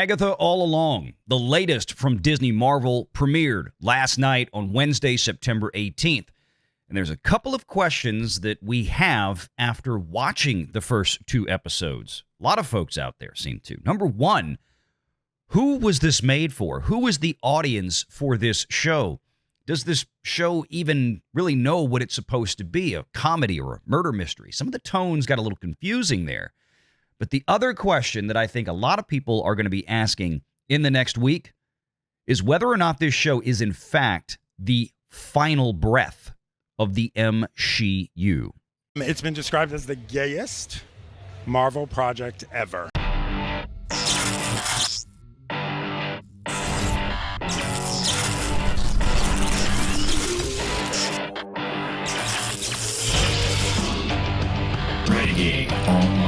Agatha All Along, the latest from Disney Marvel, premiered last night on Wednesday, September 18th. And there's a couple of questions that we have after watching the first two episodes. A lot of folks out there seem to. Number one, who was this made for? Who is the audience for this show? Does this show even really know what it's supposed to be, a comedy or a murder mystery? Some of the tones got a little confusing there. But the other question that I think a lot of people are going to be asking in the next week is whether or not this show is, in fact, the final breath of the MCU. It's been described as the gayest Marvel project ever. Renegade Online.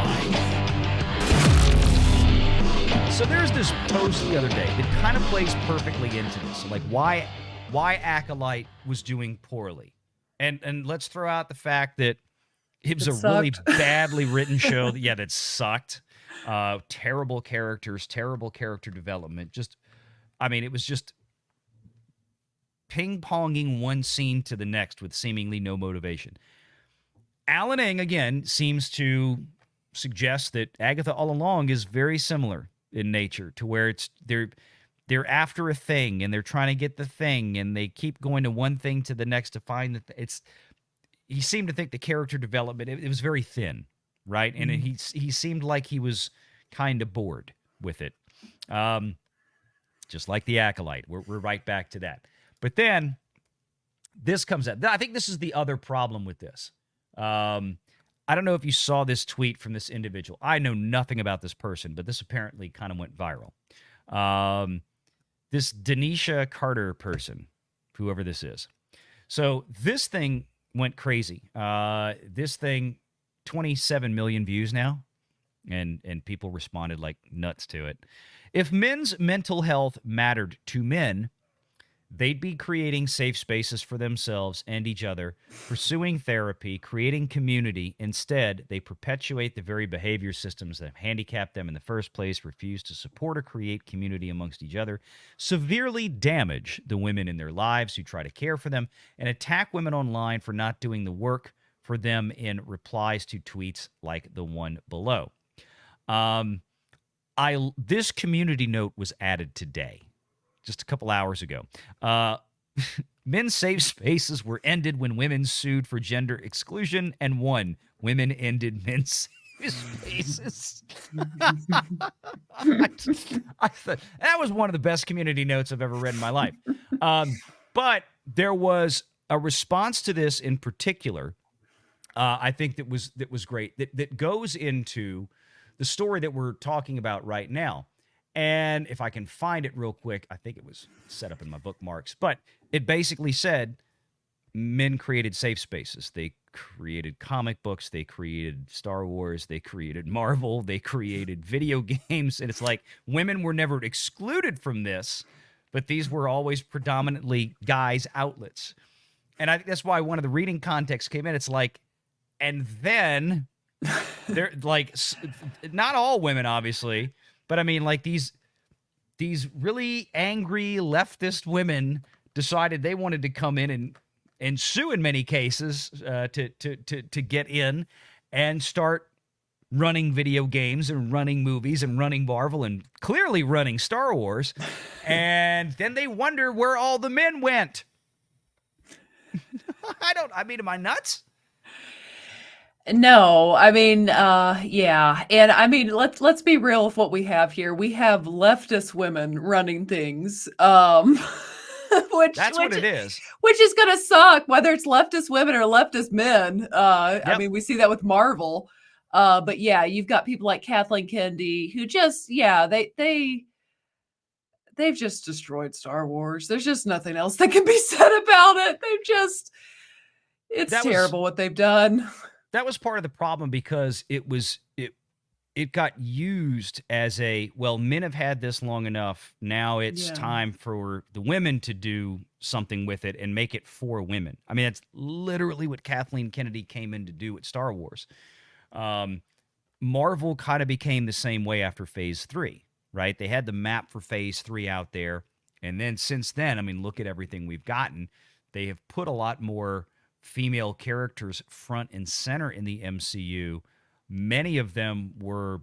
So there's this post the other day that kind of plays perfectly into this. Like why Acolyte was doing poorly. And let's throw out the fact that it was a really badly written show. That sucked. Terrible characters, terrible character development. It was just ping-ponging one scene to the next with seemingly no motivation. Alan Ng, again, seems to suggest that Agatha All Along is very similar in nature, to where they're after a thing and they're trying to get the thing and they keep going to one thing to the next to find that he seemed to think the character development, it was very thin, right? And he seemed like he was kind of bored with it. Just like the Acolyte. We're right back to that. But then this comes out. I think this is the other problem with this. I don't know if you saw this tweet from this individual. I know nothing about this person, but this apparently kind of went viral. This Denisha Carter person, whoever this is. So this thing went crazy. This thing, 27 million views now, and people responded like nuts to it. If men's mental health mattered to men, they'd be creating safe spaces for themselves and each other, pursuing therapy, creating community. Instead, they perpetuate the very behavior systems that handicap them in the first place, refuse to support or create community amongst each other, severely damage the women in their lives who try to care for them, and attack women online for not doing the work for them in replies to tweets like the one below. This community note was added today, just a couple hours ago. Men's safe spaces were ended when women sued for gender exclusion, and women ended men's safe spaces. I thought that was one of the best community notes I've ever read in my life. But there was a response to this in particular. I think that was great. That goes into the story that we're talking about right now. And if I can find it real quick, I think it was set up in my bookmarks, but it basically said men created safe spaces. They created comic books. They created Star Wars. They created Marvel. They created video games. And it's like women were never excluded from this, but these were always predominantly guys' outlets. And I think that's why one of the reading contexts came in. It's like, and then they're like, not all women, obviously, but I mean, like these really angry leftist women decided they wanted to come in and sue in many cases to get in and start running video games and running movies and running Marvel and clearly running Star Wars. And then they wonder where all the men went. Am I nuts? No, yeah. And I mean, let's be real with what we have here. We have leftist women running things. That's what it is. Which is going to suck, whether it's leftist women or leftist men. Yep. I mean, we see that with Marvel. But yeah, you've got people like Kathleen Kennedy who just, they've just destroyed Star Wars. There's just nothing else that can be said about it. It's terrible what they've done. That was part of the problem because it got used as men have had this long enough. Now it's time for the women to do something with it and make it for women. I mean, that's literally what Kathleen Kennedy came in to do at Star Wars. Marvel kind of became the same way after Phase 3. right? They had the map for phase 3 out there. And then since then, I mean, look at everything we've gotten. They have put a lot more female characters front and center in the MCU. Many of them were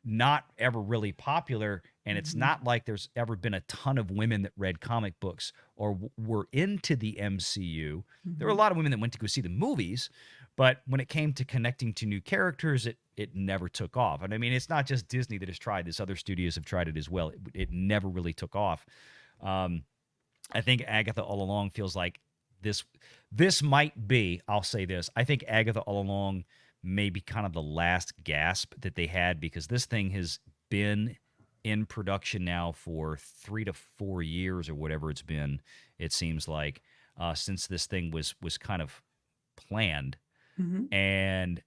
not ever really popular, and it's not like there's ever been a ton of women that read comic books or were into the MCU. There were a lot of women that went to go see the movies, but when it came to connecting to new characters, it never took off. And I mean, it's not just Disney that has tried this. Other studios have tried it as well. It never really took off. I think Agatha all along feels like this might be, I'll say this, I think Agatha all along may be kind of the last gasp that they had, because this thing has been in production now for 3 to 4 years or whatever it's been, it seems like, since this thing was kind of planned. And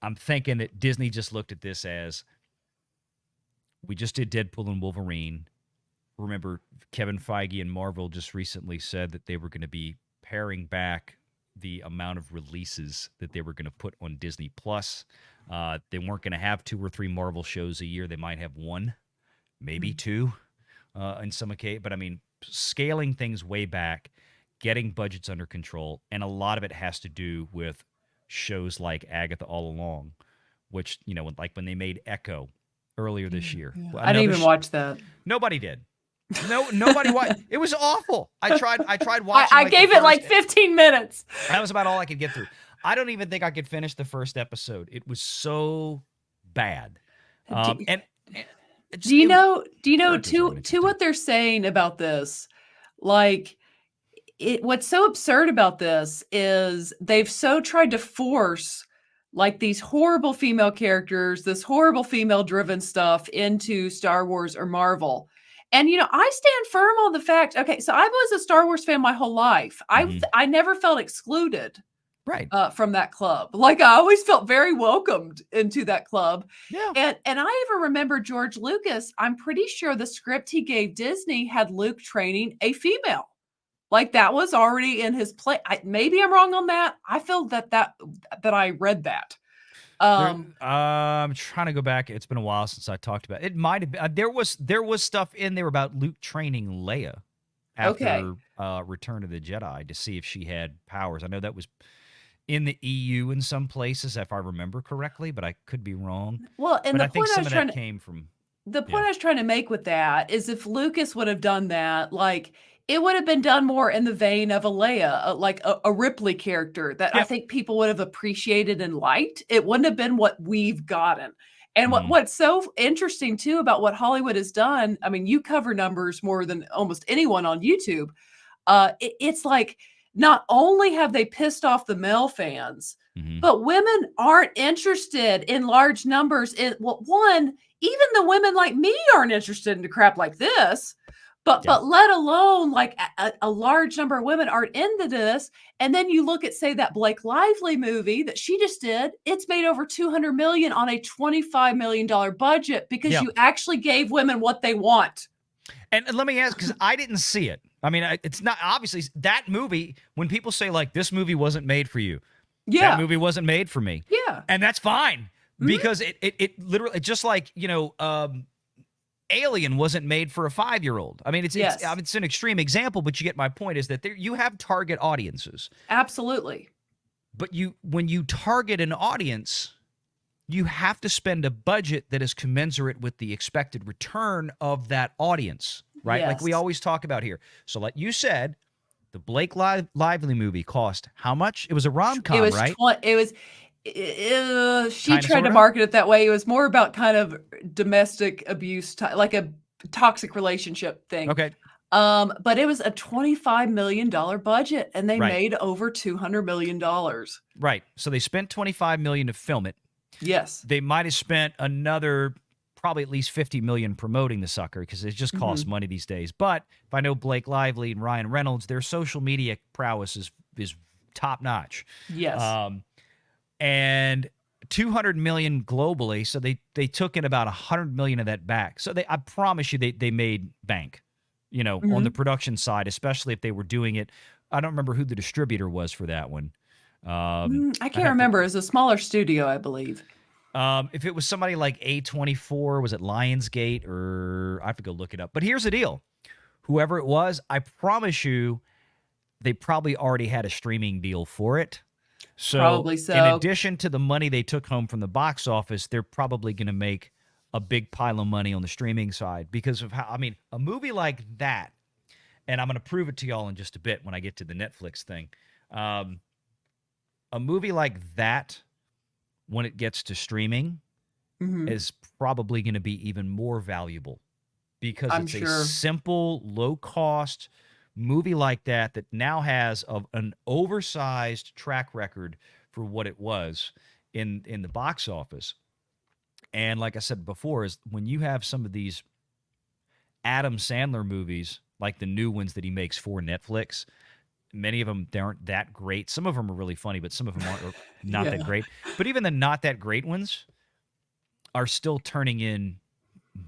I'm thinking that Disney just looked at this as, we just did Deadpool and Wolverine. Remember, Kevin Feige and Marvel just recently said that they were going to be paring back the amount of releases that they were going to put on Disney Plus. They weren't going to have 2 or 3 Marvel shows a year. They might have 1, maybe 2 in some occasions. But I mean, scaling things way back, getting budgets under control, and a lot of it has to do with shows like Agatha All Along, which, you know, like when they made Echo earlier this year. I didn't even watch that. Nobody did. Nobody watched. It was awful. I tried watching. I gave it like 15 minutes. That was about all I could get through. I don't even think I could finish the first episode. It was so bad. Do you know to what they're saying about this? Like, what's so absurd about this is they've so tried to force like these horrible female characters, this horrible female driven stuff into Star Wars or Marvel. And, you know, I stand firm on the fact, okay, so I was a Star Wars fan my whole life. I never felt excluded from that club. Like, I always felt very welcomed into that club. Yeah. And I even remember George Lucas, I'm pretty sure the script he gave Disney had Luke training a female. Like, that was already in his play. Maybe I'm wrong on that. I feel that I read that. I'm trying to go back. It's been a while since I talked about it. It might have been, there was stuff in there about Luke training Leia after Return of the Jedi to see if she had powers. I know that was in the EU in some places, if I remember correctly, but I could be wrong. Well, and I think some of that came from the point I was trying to make with that is, if Lucas would have done that, like, it would have been done more in the vein of a Leia, like a Ripley character that I think people would have appreciated and liked. It wouldn't have been what we've gotten. And what's so interesting too about what Hollywood has done, I mean, you cover numbers more than almost anyone on YouTube. It's like, not only have they pissed off the male fans, but women aren't interested in large numbers. Even the women like me aren't interested in crap like this. But let alone like a large number of women aren't into this. And then you look at, say, that Blake Lively movie that she just did. It's made over $200 million on a $25 million budget because you actually gave women what they want. And let me ask, because I didn't see it. I mean, it's not, obviously, that movie, when people say, like, this movie wasn't made for you, that movie wasn't made for me. Yeah. And that's fine, because it literally, just like, you know, Alien wasn't made for a 5-year-old. I mean, it's an extreme example, but you get my point, is that you have target audiences. Absolutely. But when you target an audience, you have to spend a budget that is commensurate with the expected return of that audience, right? Yes. Like we always talk about here. So like you said, the Blake Lively movie cost how much? It was a rom-com, right? She tried to market it that way. It was more about kind of domestic abuse, like a toxic relationship thing. Okay. But it was a $25 million budget, and they made over $200 million. Right. So they spent $25 million to film it. Yes. They might have spent another probably at least $50 million promoting the sucker, because it just costs money these days. But if I know Blake Lively and Ryan Reynolds, their social media prowess is top notch. Yes. And $200 million globally, so they took in about $100 million of that back. So I promise you, they made bank, you know, on the production side, especially if they were doing it. I don't remember who the distributor was for that one. I can't remember. It was a smaller studio, I believe. If it was somebody like A24, was it Lionsgate, or I have to go look it up. But here's the deal. Whoever it was, I promise you, they probably already had a streaming deal for it. So, Probably so. in addition to the money they took home from the box office, they're probably going to make a big pile of money on the streaming side because of how, I mean, a movie like that, and I'm going to prove it to y'all in just a bit when I get to the Netflix thing. A movie like that, when it gets to streaming, is probably going to be even more valuable because it's a simple, low-cost movie like that now has an oversized track record for what it was in the box office. And like I said before, is when you have some of these Adam Sandler movies, like the new ones that he makes for Netflix, many of them, they aren't that great. Some of them are really funny, but some of them aren't not that great. But even the not that great ones are still turning in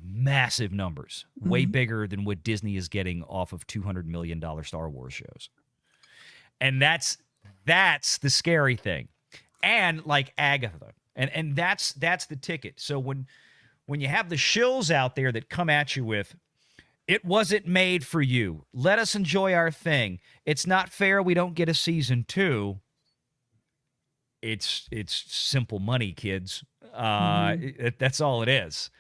massive numbers, way bigger than what Disney is getting off of $200 million Star Wars shows. And that's the scary thing. And like Agatha. And that's the ticket. So when you have the shills out there that come at you with, it wasn't made for you. Let us enjoy our thing. It's not fair we don't get a season 2. It's simple money, kids. That's all it is.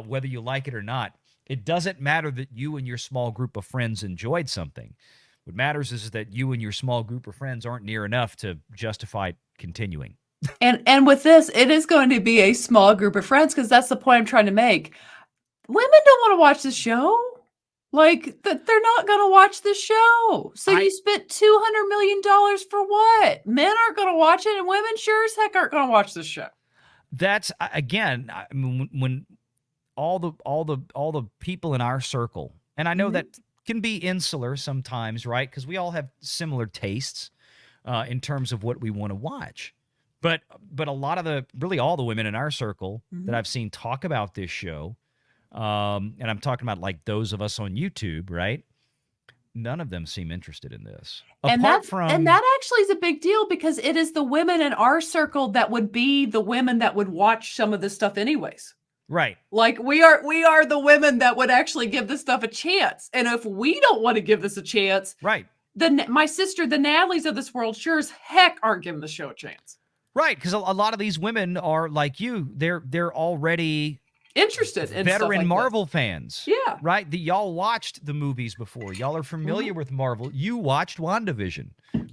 Whether you like it or not, it doesn't matter that you and your small group of friends enjoyed something. What matters is that you and your small group of friends aren't near enough to justify continuing. And with this, it is going to be a small group of friends because that's the point I'm trying to make. Women don't want to watch the show. Like, they're not going to watch the show. So you spent $200 million for what? Men aren't going to watch it, and women sure as heck aren't going to watch this show. That's, again, I mean, when all the people in our circle, and I know that can be insular sometimes, right? Because we all have similar tastes in terms of what we want to watch. But a lot of really all the women in our circle that I've seen talk about this show, and I'm talking about like those of us on YouTube, right? None of them seem interested in this. And that actually is a big deal because it is the women in our circle that would be the women that would watch some of this stuff anyways. Right. Like we are the women that would actually give this stuff a chance. And if we don't want to give this a chance, right. Then my sister, the Natalies of this world, sure as heck aren't giving the show a chance. Right, because a lot of these women are like you. They're already interested in veteran like Marvel fans. Yeah. Right? Y'all watched the movies before. Y'all are familiar with Marvel. You watched WandaVision.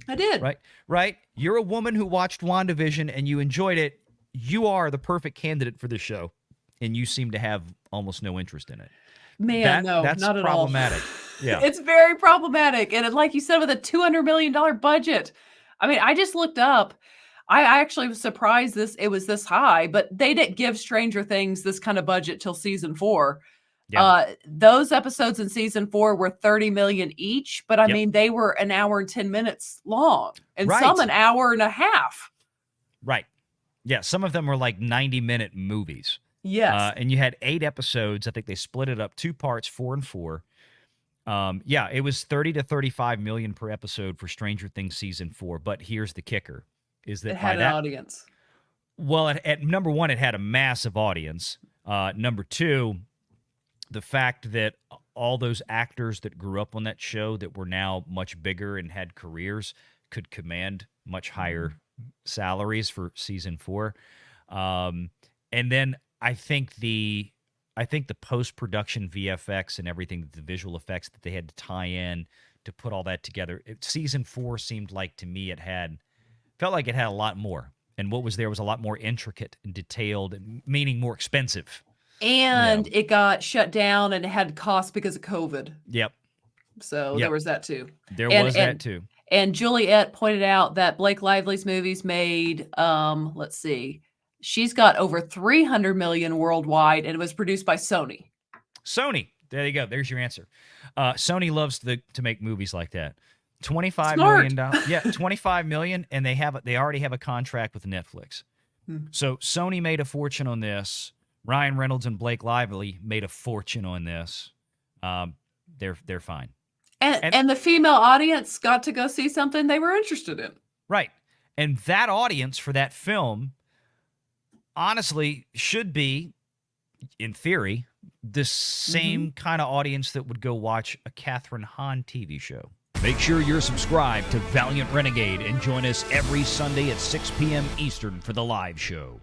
I did. Right? You're a woman who watched WandaVision and you enjoyed it. You are the perfect candidate for the show. And you seem to have almost no interest in it. Man, no, that's not at problematic. all. Yeah. It's very problematic. And like you said, with a $200 million budget. I mean, I just looked up. I actually was surprised it was this high, but they didn't give Stranger Things this kind of budget till season 4. Yeah. Those episodes in season 4 were $30 million each, but I mean, they were an hour and 10 minutes long, and some an hour and a half. Right. Yeah. Some of them were like 90-minute movies. Yes. And you had 8 episodes. I think they split it up 2 parts, 4 and 4. Yeah, it was 30 to 35 million per episode for Stranger Things season 4. But here's the kicker: is that it had an audience? Well, at number 1, it had a massive audience. Number 2, the fact that all those actors that grew up on that show that were now much bigger and had careers could command much higher salaries for season 4. And then I think the post-production VFX and everything, the visual effects that they had to tie in to put all that together, season 4 seemed like to me felt like it had a lot more. And what was there was a lot more intricate and detailed, meaning more expensive. And it got shut down and it had costs because of COVID. Yep. So there was that too. There was that too. And Juliet pointed out that Blake Lively's movies made, let's see, she's got over 300 million worldwide, and it was produced by Sony. Sony. There you go. There's your answer. Sony loves to make movies like that. $25 million. Yeah, $25 million, and they already have a contract with Netflix. So Sony made a fortune on this. Ryan Reynolds and Blake Lively made a fortune on this. They're fine. And the female audience got to go see something they were interested in. Right. And that audience for that film honestly should be, in theory, the same kind of audience that would go watch a Kathryn Hahn TV show. Make sure you're subscribed to Valiant Renegade and join us every Sunday at 6 p.m. Eastern for the live show.